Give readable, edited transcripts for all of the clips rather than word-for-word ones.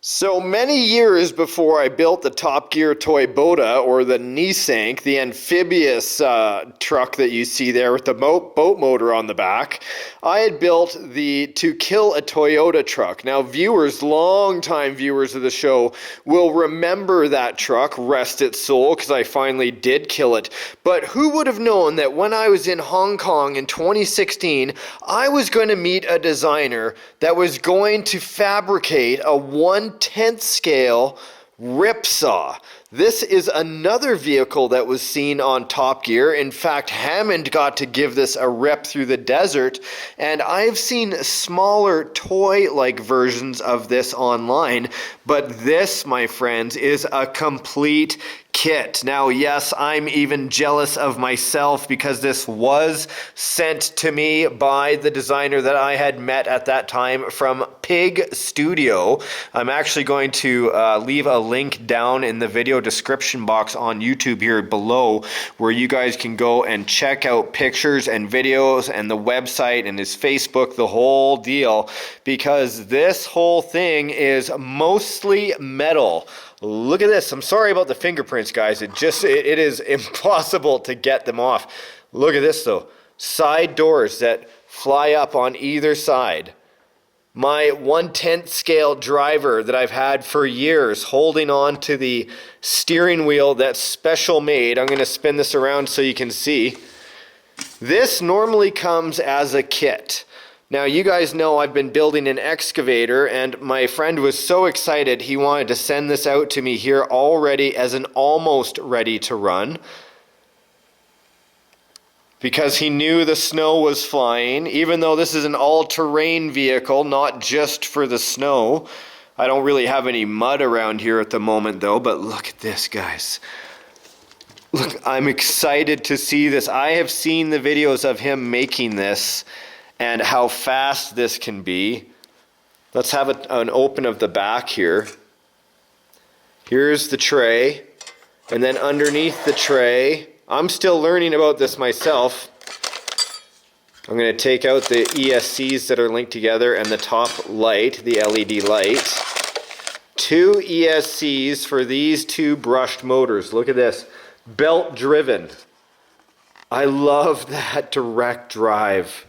So many years before I built the Top Gear toy Boda, or the Nissan, the amphibious truck that you see there with the boat motor on the back, I had built the To Kill a Toyota truck. Now viewers, long-time viewers of the show, will remember that truck, rest its soul, because I finally did kill it. But who would have known that when I was in Hong Kong in 2016, I was going to meet a designer that was going to fabricate a 1/10 scale RipSaw. This is another vehicle that was seen on Top Gear. In fact, Hammond got to give this a rip through the desert, and I've seen smaller toy-like versions of this online, but this, my friends, is a complete kit. Now, yes, I'm even jealous of myself because this was sent to me by the designer that I had met at that time from Pig Studio. I'm actually going to leave a link down in the video description box on YouTube here below where you guys can go and check out pictures and videos and the website and his Facebook, the whole deal, because this whole thing is mostly metal. Look at this. I'm sorry about the fingerprints, guys. It is impossible to get them off. Look at this though. Side doors that fly up on either side. My 1/10 scale driver that I've had for years holding on to the steering wheel that's special made. I'm going to spin this around so you can see. This normally comes as a kit. Now, you guys know I've been building an excavator, and my friend was so excited he wanted to send this out to me here already as an almost ready to run, because he knew the snow was flying. Even though this is an all-terrain vehicle, not just for the snow. I don't really have any mud around here at the moment though, but look at this, guys. Look, I'm excited to see this. I have seen the videos of him making this and how fast this can be. Let's have an open of the back here. Here's the tray, and then underneath the tray, I'm still learning about this myself. I'm going to take out the ESCs that are linked together and the top light, the LED light. 2 ESCs for these 2 brushed motors. Look at this. Belt driven. I love that direct drive.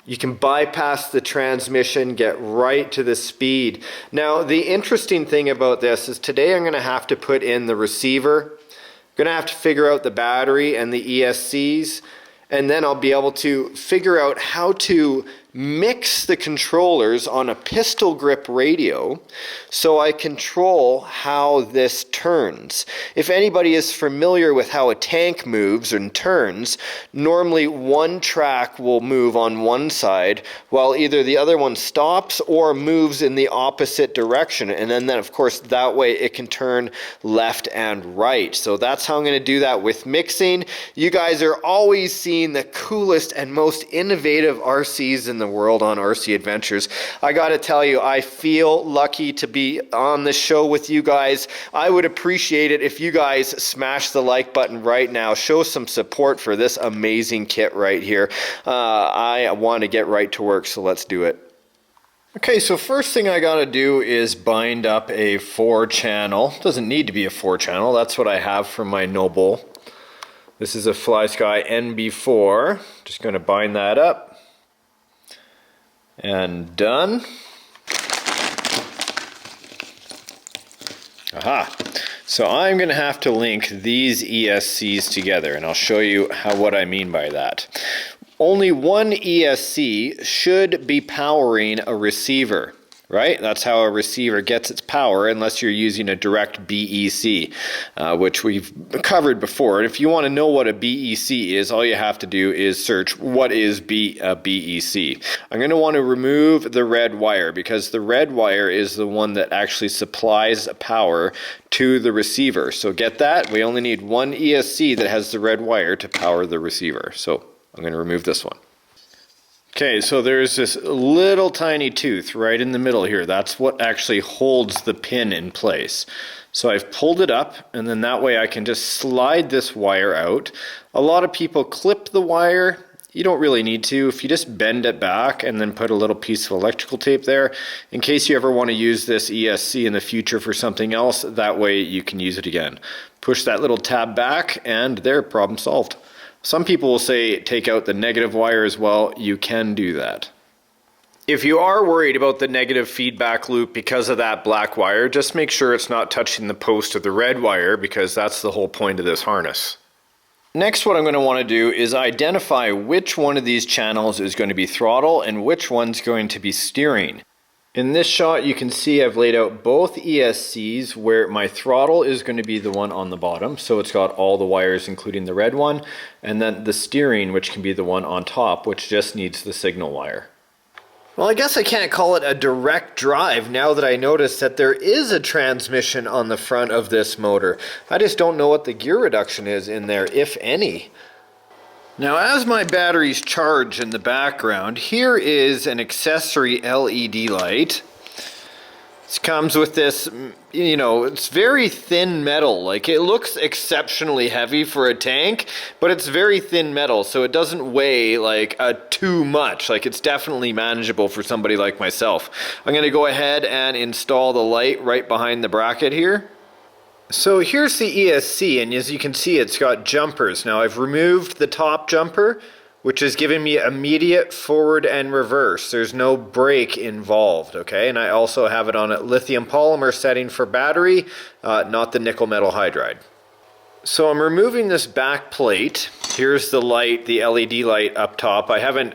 You can bypass the transmission, get right to the speed. Now, the interesting thing about this is today I'm going to have to put in the receiver. I'm going to have to figure out the battery and the ESCs, and then I'll be able to figure out how to mix the controllers on a pistol grip radio so I control how this turns. If anybody is familiar with how a tank moves and turns, normally one track will move on one side while either the other one stops or moves in the opposite direction, and then of course that way it can turn left and right. So that's how I'm going to do that with mixing. You guys are always seeing the coolest and most innovative RCs in the world on RC Adventures. I gotta tell you, I feel lucky to be on the show with you guys. I would appreciate it if you guys smash the like button right now. Show some support for this amazing kit right here. I want to get right to work, so let's do it. Okay, so first thing I gotta do is bind up a 4-channel. Doesn't need to be a 4-channel. That's what I have from my Noble. This is a FlySky NB4. Just going to bind that up. And done. Aha. So I'm going to have to link these ESCs together, and I'll show you what I mean by that. Only one ESC should be powering a receiver. Right? That's how a receiver gets its power, unless you're using a direct BEC, which we've covered before. And if you want to know what a BEC is, all you have to do is search what is a BEC. I'm going to want to remove the red wire because the red wire is the one that actually supplies power to the receiver. So get that? We only need one ESC that has the red wire to power the receiver. So I'm going to remove this one. Okay, so there's this little tiny tooth right in the middle here. That's what actually holds the pin in place. So I've pulled it up, and then that way I can just slide this wire out. A lot of people clip the wire you don't really need to. If you just bend it back and then put a little piece of electrical tape there, in case you ever want to use this ESC in the future for something else, that way you can use it again. Push that little tab back and there, problem solved. Some people will say take out the negative wire as well. You can do that. If you are worried about the negative feedback loop because of that black wire, just make sure it's not touching the post of the red wire, because that's the whole point of this harness. Next, what I'm going to want to do is identify which one of these channels is going to be throttle and which one's going to be steering. In this shot, you can see I've laid out both ESCs where my throttle is going to be the one on the bottom. So it's got all the wires, including the red one, and then the steering, which can be the one on top, which just needs the signal wire. Well, I guess I can't call it a direct drive now that I notice that there is a transmission on the front of this motor. I just don't know what the gear reduction is in there, if any. Now, as my batteries charge in the background, here is an accessory LED light. This comes with this, you know, it's very thin metal. Like, it looks exceptionally heavy for a tank, but it's very thin metal, so it doesn't weigh like too much. Like, it's definitely manageable for somebody like myself. I'm going to go ahead and install the light right behind the bracket here. So here's the ESC, and as you can see, it's got jumpers. Now, I've removed the top jumper, which is giving me immediate forward and reverse. There's no brake involved, okay? And I also have it on a lithium polymer setting for battery, not the nickel metal hydride. So I'm removing this back plate. Here's the light, the LED light up top. I haven't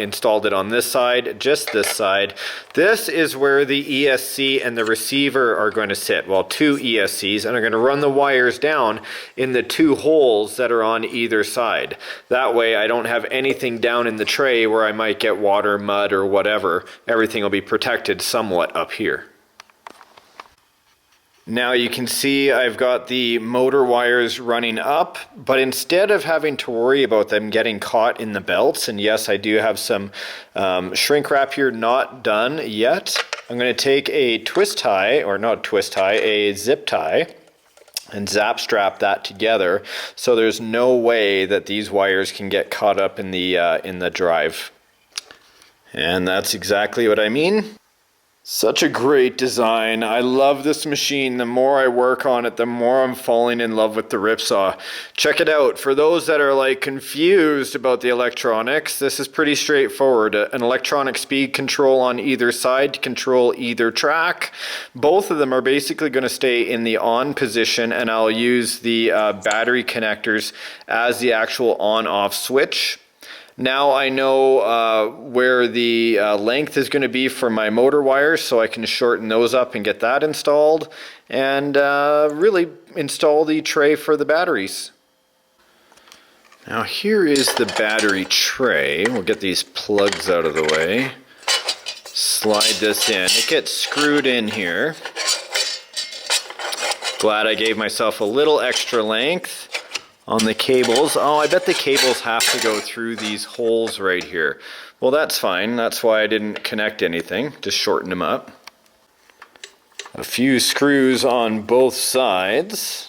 installed it on this side, just this side. This is where the ESC and the receiver are going to sit. Well, two ESCs, and I'm going to run the wires down in the two holes that are on either side. That way I don't have anything down in the tray where I might get water, mud, or whatever. Everything will be protected somewhat up here. Now you can see I've got the motor wires running up, but instead of having to worry about them getting caught in the belts, and yes, I do have some shrink wrap here not done yet, I'm going to take a twist tie, or not twist tie, a zip tie, and zap strap that together so there's no way that these wires can get caught up in the drive. And that's exactly what I mean. Such a great design. I love this machine. The more I work on it, the more I'm falling in love with the RipSaw. Check it out. For those that are like confused about the electronics, this is pretty straightforward. An electronic speed control on either side to control either track. Both of them are basically going to stay in the on position, and I'll use the battery connectors as the actual on-off switch. Now I know where the length is going to be for my motor wires, so I can shorten those up and get that installed, and really install the tray for the batteries. Now here is the battery tray. We'll get these plugs out of the way. Slide this in. It gets screwed in here. Glad I gave myself a little extra length on the cables. Oh, I bet the cables have to go through these holes right here. Well, that's fine. That's why I didn't connect anything. Just shorten them up. A few screws on both sides.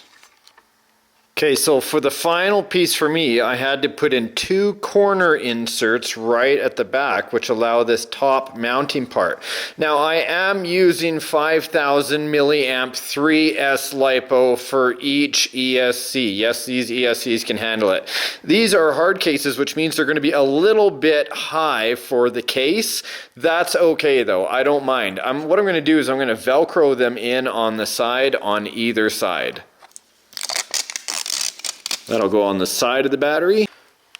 Okay, so for the final piece for me, I had to put in two corner inserts right at the back, which allow this top mounting part. Now, I am using 5000 milliamp 3S LiPo for each ESC. Yes, these ESCs can handle it. These are hard cases, which means they're going to be a little bit high for the case. That's okay, though. I don't mind. What I'm going to do is I'm going to Velcro them in on the side on either side. That'll go on the side of the battery,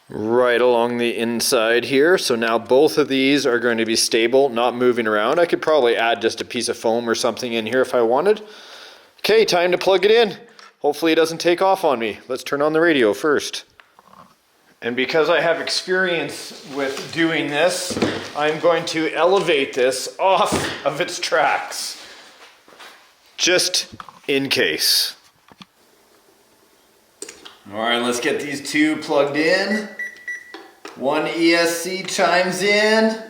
right along the inside here. So now both of these are going to be stable, not moving around. I could probably add just a piece of foam or something in here if I wanted. Okay, time to plug it in. Hopefully it doesn't take off on me. Let's turn on the radio first. And because I have experience with doing this, I'm going to elevate this off of its tracks, just in case. All right, let's get these two plugged in. One ESC chimes in.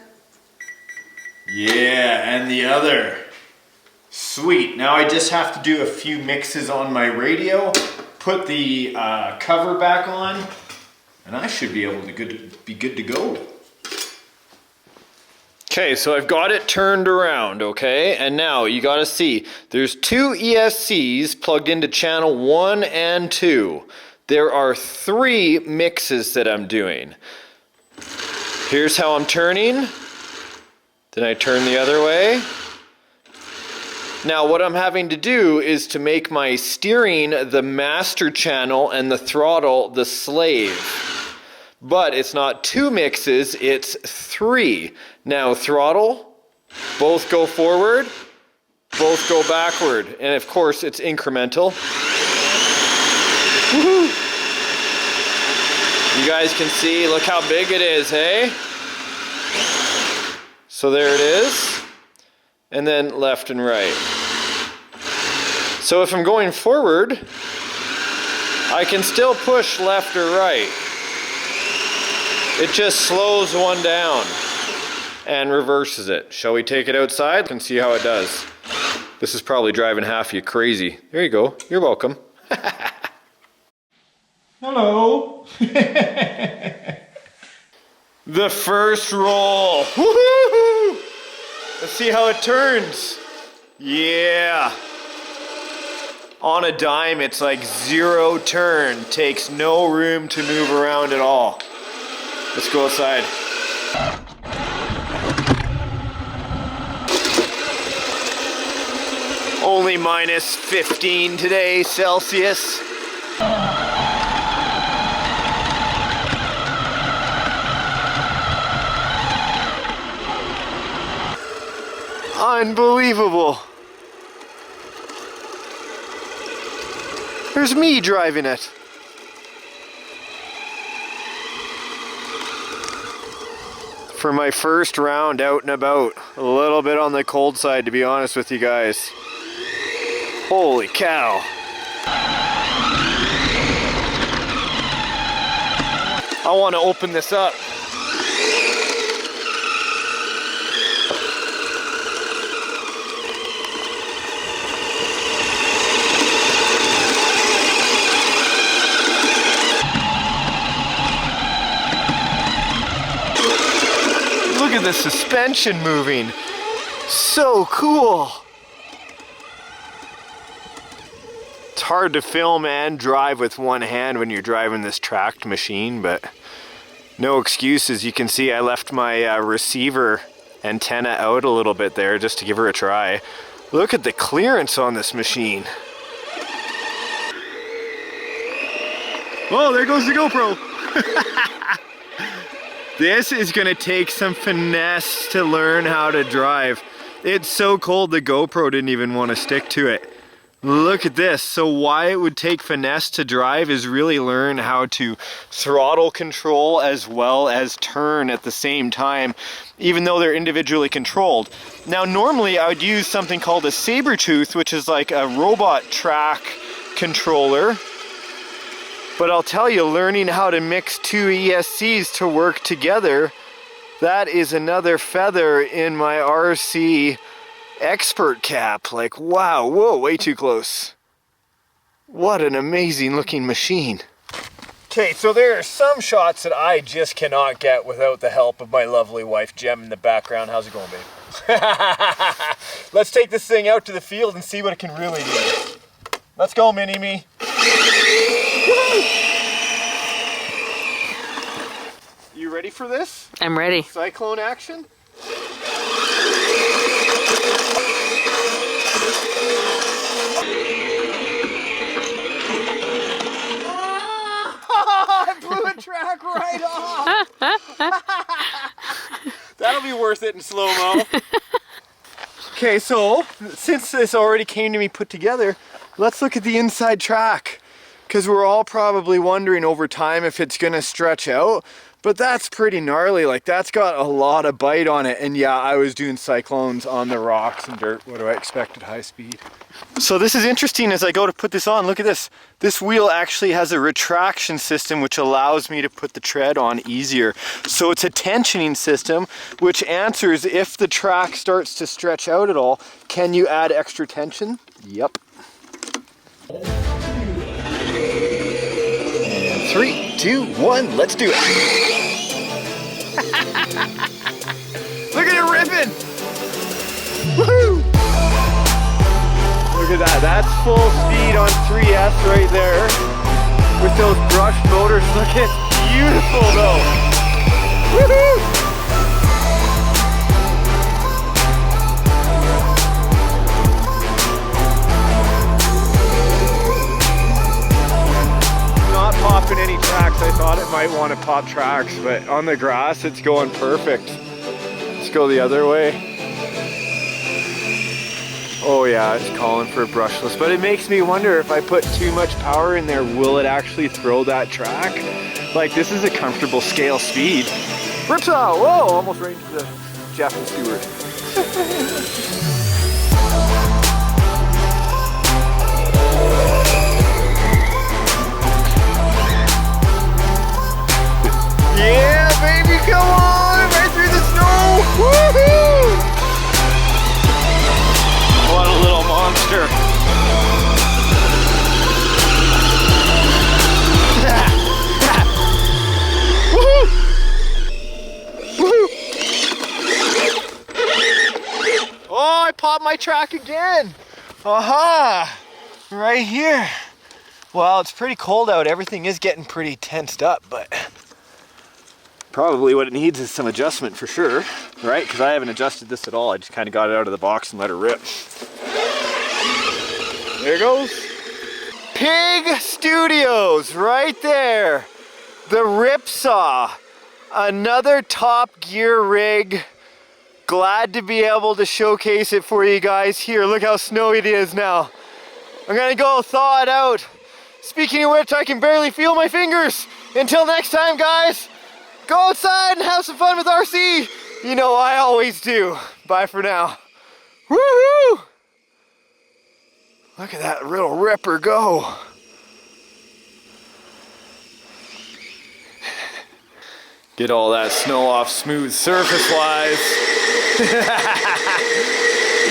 Yeah, and the other. Sweet. Now I just have to do a few mixes on my radio, put the cover back on, And I should be able to be good to go. Okay, so I've got it turned around, okay? And now you gotta see, there's 2 ESCs plugged into channel 1 and 2. There are 3 mixes that I'm doing. Here's how I'm turning. Then I turn the other way. Now what I'm having to do is to make my steering the master channel and the throttle the slave. But it's not 2 mixes, it's 3. Now throttle, both go forward, both go backward. And of course it's incremental. Woohoo! You guys can see, look how big it is, hey? So there it is. And then left and right. So if I'm going forward, I can still push left or right. It just slows one down and reverses it. Shall we take it outside and see how it does? This is probably driving half of you crazy. There you go. You're welcome. Hello. The first roll. Woohoo! Let's see how it turns. Yeah. On a dime, it's like 0 turn. Takes no room to move around at all. Let's go outside. Only minus 15 today, Celsius. Unbelievable. There's me driving it. For my first round out and about. A little bit on the cold side, to be honest with you guys. Holy cow. I want to open this up. Look at the suspension moving. So cool. It's hard to film and drive with one hand when you're driving this tracked machine, but no excuses. You can see I left my receiver antenna out a little bit there just to give her a try. Look at the clearance on this machine. Oh, there goes the GoPro. This is gonna take some finesse to learn how to drive. It's so cold the GoPro didn't even want to stick to it. Look at this. So why it would take finesse to drive is really learn how to throttle control as well as turn at the same time, even though they're individually controlled. Now normally I would use something called a saber tooth, which is like a robot track controller. But I'll tell you, learning how to mix 2 ESCs to work together, that is another feather in my RC expert cap. Like, wow, whoa, way too close. What an amazing looking machine. Okay, so there are some shots that I just cannot get without the help of my lovely wife, Jem, in the background. How's it going, babe? Let's take this thing out to the field and see what it can really do. Let's go, Mini-Me. You ready for this? I'm ready. Cyclone action? I blew a track right off. That'll be worth it in slow-mo. Okay, so since this already came to me put together, let's look at the inside track. Because we're all probably wondering over time if it's going to stretch out. But that's pretty gnarly. Like, that's got a lot of bite on it. And yeah, I was doing cyclones on the rocks and dirt. What do I expect at high speed? So this is interesting as I go to put this on. Look at this. This wheel actually has a retraction system which allows me to put the tread on easier. So it's a tensioning system which answers if the track starts to stretch out at all. Can you add extra tension? Yep. And 3, 2, 1, let's do it. Look at it ripping. Woohoo! Look at that, that's full speed on 3S right there. With those brushed motors, look at it, beautiful though. Woohoo! Not popping any tracks. I thought it might want to pop tracks, but on the grass it's going perfect. Let's go the other way. Oh yeah, it's calling for brushless, but it makes me wonder if I put too much power in there, will it actually throw that track? Like, this is a comfortable scale speed. RipSaw, whoa, almost right into the Jeff and Stewart. Yeah, baby, come on, right through the snow. Woohoo! What a little monster. Woohoo! Woohoo! Oh, I popped my track again. Aha! Right here. Well, it's pretty cold out. Everything is getting pretty tensed up, but probably what it needs is some adjustment for sure, right? Because I haven't adjusted this at all. I just kind of got it out of the box and let it rip. There it goes. Pig Studios, right there. The RipSaw. Another Top Gear rig. Glad to be able to showcase it for you guys here. Look how snowy it is now. I'm gonna go thaw it out. Speaking of which, I can barely feel my fingers. Until next time, guys. Go outside and have some fun with RC. You know I always do. Bye for now. Woohoo! Look at that little ripper go. Get all that snow off smooth surface-wise.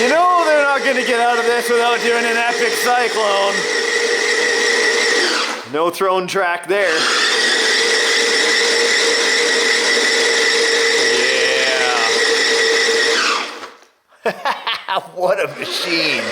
You know they're not going to get out of this without doing an epic cyclone. No throne track there. Yeah. What a machine.